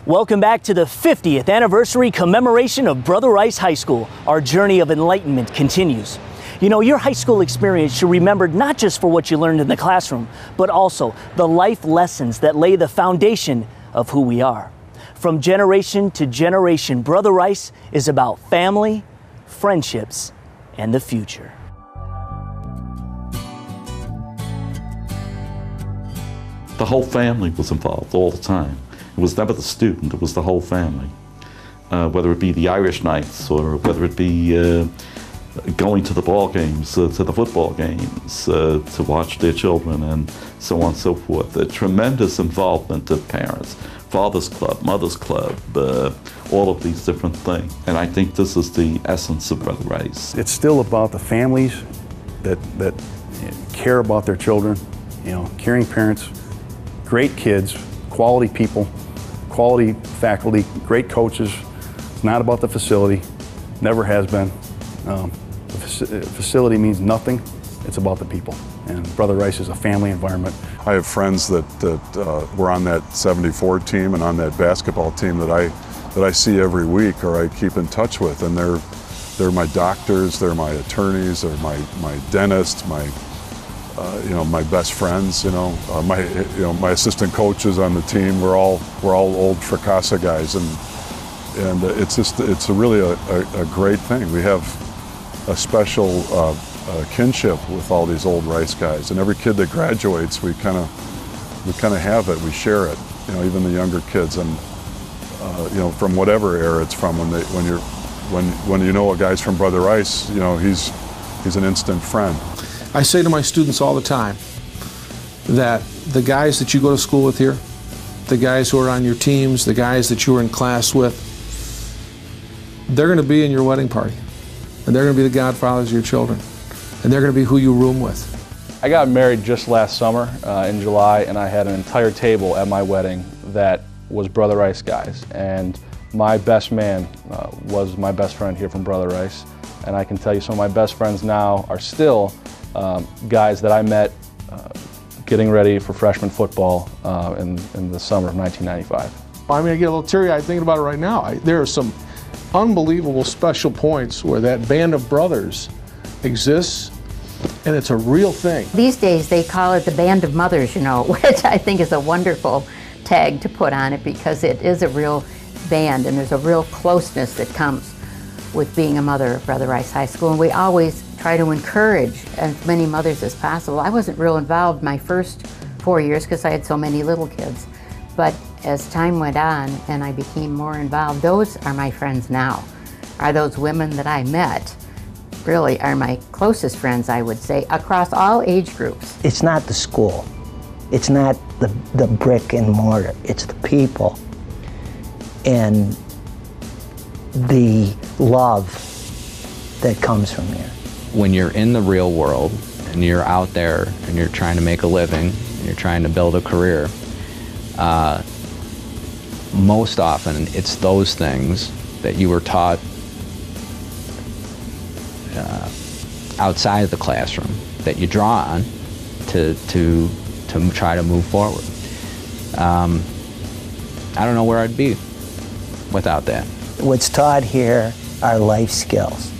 Welcome back to the 50th anniversary commemoration of Brother Rice High School. Our journey of enlightenment continues. You know, your high school experience should be remembered not just for what you learned in the classroom, but also the life lessons that lay the foundation of who we are. From generation to generation, Brother Rice is about family, friendships, and the future. The whole family was involved all the time. It was never the student, it was the whole family. Whether it be the Irish nights or whether it be going to the ball games, to the football games, to watch their children and so on and so forth. A tremendous involvement of parents, Father's Club, Mother's Club, all of these different things. And I think this is the essence of Brother Rice. It's still about the families that care about their children, you know, caring parents, great kids, quality people, quality faculty, great coaches. It's not about the facility, never has been. The facility means nothing, it's about the people. And Brother Rice is a family environment. I have friends that were on that 74 team and on that basketball team that I see every week or I keep in touch with, and they're my doctors, they're my attorneys, they're my dentist, my best friends. My assistant coaches on the team. We're all old Fracassa guys, and it's really a great thing. We have a special kinship with all these old Rice guys, and every kid that graduates, we kind of have it. We share it. You know, even the younger kids, and from whatever era it's from. When you know a guy's from Brother Rice, you know he's an instant friend. I say to my students all the time that the guys that you go to school with here, the guys who are on your teams, the guys that you were in class with, they're going to be in your wedding party. And they're going to be the godfathers of your children. And they're going to be who you room with. I got married just last summer in July, and I had an entire table at my wedding that was Brother Rice guys. And my best man was my best friend here from Brother Rice. And I can tell you some of my best friends now are still guys that I met getting ready for freshman football in the summer of 1995. I get a little teary-eyed thinking about it right now. There are some unbelievable special points where that band of brothers exists, and it's a real thing. These days they call it the Band of Mothers, which I think is a wonderful tag to put on it, because it is a real band and there's a real closeness that comes with being a mother of Brother Rice High School, and we always try to encourage as many mothers as possible. I wasn't real involved my first 4 years because I had so many little kids, but as time went on and I became more involved, those are my friends now. Are those women that I met really are my closest friends, I would say, across all age groups. It's not the school, it's not the brick and mortar, it's the people and the love that comes from here. When you're in the real world and you're out there and you're trying to make a living and you're trying to build a career, most often it's those things that you were taught outside of the classroom that you draw on to try to move forward. I don't know where I'd be without that. What's taught here are life skills,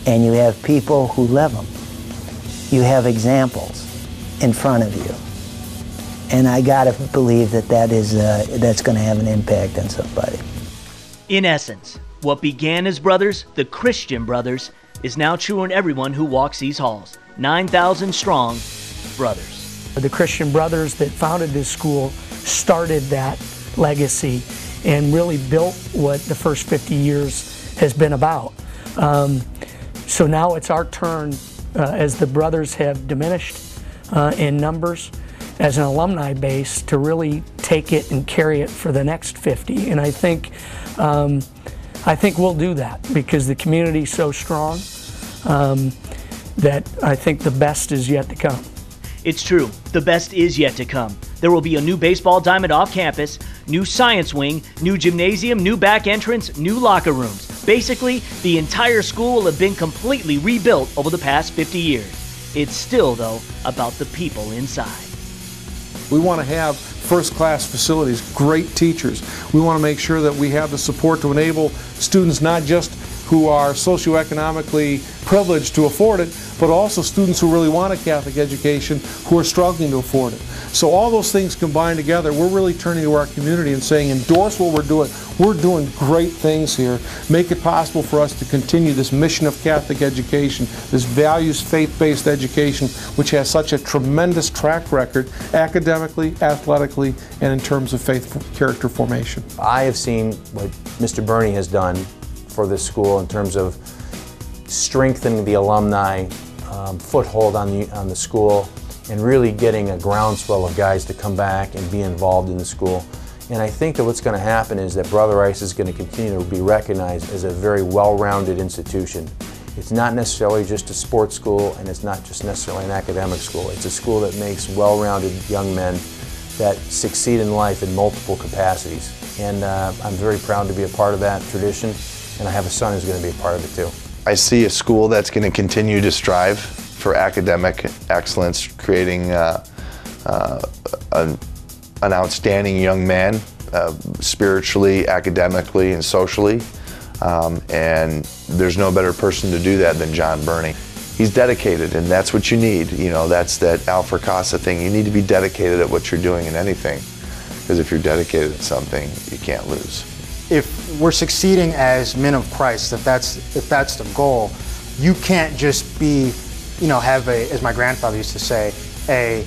and you have people who live them. You have examples in front of you, and I gotta believe that's going to have an impact on somebody. In essence, what began as brothers, the Christian brothers, is now true in everyone who walks these halls. 9,000 strong brothers. The Christian brothers that founded this school started that legacy and really built what the first 50 years has been about. So now it's our turn, as the brothers have diminished in numbers, as an alumni base, to really take it and carry it for the next 50. And I think we'll do that because the community is so strong that I think the best is yet to come. It's true, the best is yet to come. There will be a new baseball diamond off campus, new science wing, new gymnasium, new back entrance, new locker rooms. Basically, the entire school will have been completely rebuilt over the past 50 years. It's still, though, about the people inside. We want to have first-class facilities, great teachers. We want to make sure that we have the support to enable students not just who are socioeconomically privileged to afford it, but also students who really want a Catholic education who are struggling to afford it. So all those things combined together, we're really turning to our community and saying, endorse what we're doing. We're doing great things here. Make it possible for us to continue this mission of Catholic education, this values, faith-based education, which has such a tremendous track record academically, athletically, and in terms of faith character formation. I have seen what Mr. Burney has done for this school in terms of strengthening the alumni foothold on the school and really getting a groundswell of guys to come back and be involved in the school. And I think that what's going to happen is that Brother Rice is going to continue to be recognized as a very well-rounded institution. It's not necessarily just a sports school, and it's not just necessarily an academic school. It's a school that makes well-rounded young men that succeed in life in multiple capacities. And I'm very proud to be a part of that tradition, and I have a son who's going to be a part of it too. I see a school that's going to continue to strive for academic excellence, creating an outstanding young man, spiritually, academically, and socially. And there's no better person to do that than John Burney. He's dedicated, and that's what you need. You know, that's that Alfred Casa thing. You need to be dedicated at what you're doing in anything, because if you're dedicated at something, you can't lose. If we're succeeding as men of Christ, if that's the goal, you can't just be, have a, as my grandfather used to say, a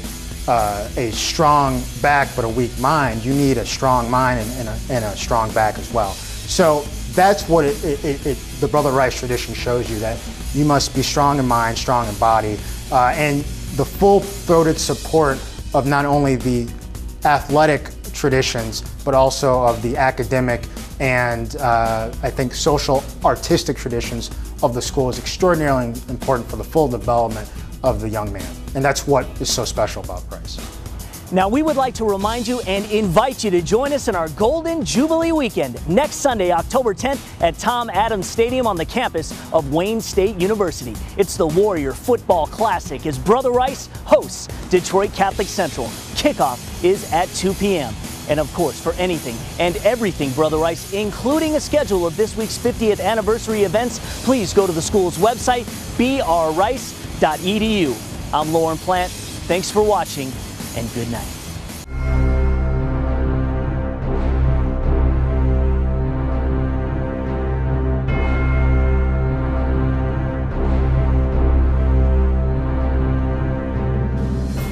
strong back but a weak mind. You need a strong mind and a strong back as well. So that's what the Brother Rice tradition shows you, that you must be strong in mind, strong in body, and the full-throated support of not only the athletic traditions, but also of the academic and I think social artistic traditions of the school is extraordinarily important for the full development of the young man. And that's what is so special about Rice. Now, we would like to remind you and invite you to join us in our Golden Jubilee Weekend next Sunday, October 10th at Tom Adams Stadium on the campus of Wayne State University. It's the Warrior Football Classic as Brother Rice hosts Detroit Catholic Central. Kickoff is at 2 p.m. And of course, for anything and everything Brother Rice, including a schedule of this week's 50th anniversary events, please go to the school's website, brrice.edu. I'm Lauren Plant. Thanks for watching, and good night.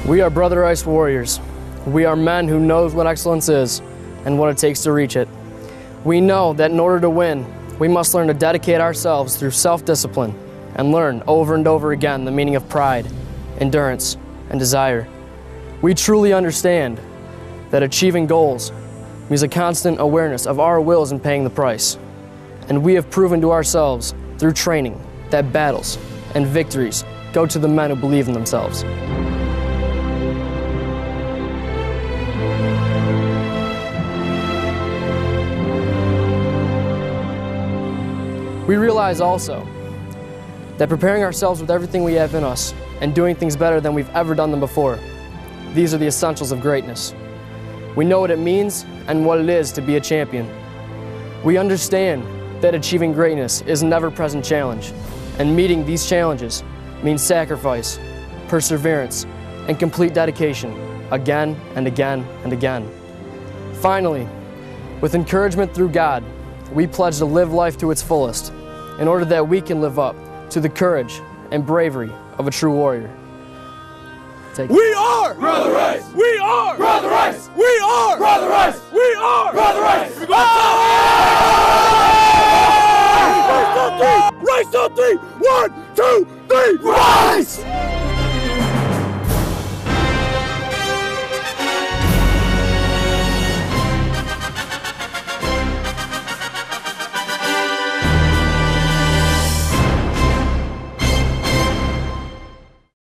We are Brother Rice Warriors. We are men who knows what excellence is and what it takes to reach it. We know that in order to win, we must learn to dedicate ourselves through self-discipline and learn over and over again the meaning of pride, endurance, and desire. We truly understand that achieving goals means a constant awareness of our wills in paying the price. And we have proven to ourselves through training that battles and victories go to the men who believe in themselves. We realize also that preparing ourselves with everything we have in us and doing things better than we've ever done them before, these are the essentials of greatness. We know what it means and what it is to be a champion. We understand that achieving greatness is an ever-present challenge, and meeting these challenges means sacrifice, perseverance, and complete dedication again and again and again. Finally, with encouragement through God, we pledge to live life to its fullest in order that we can live up to the courage and bravery of a true warrior. We are Brother Rice! We are Brother Rice! We are Brother Rice! We are Brother Rice! Rice on three! Rice on three! 1, 2, 3! Rice!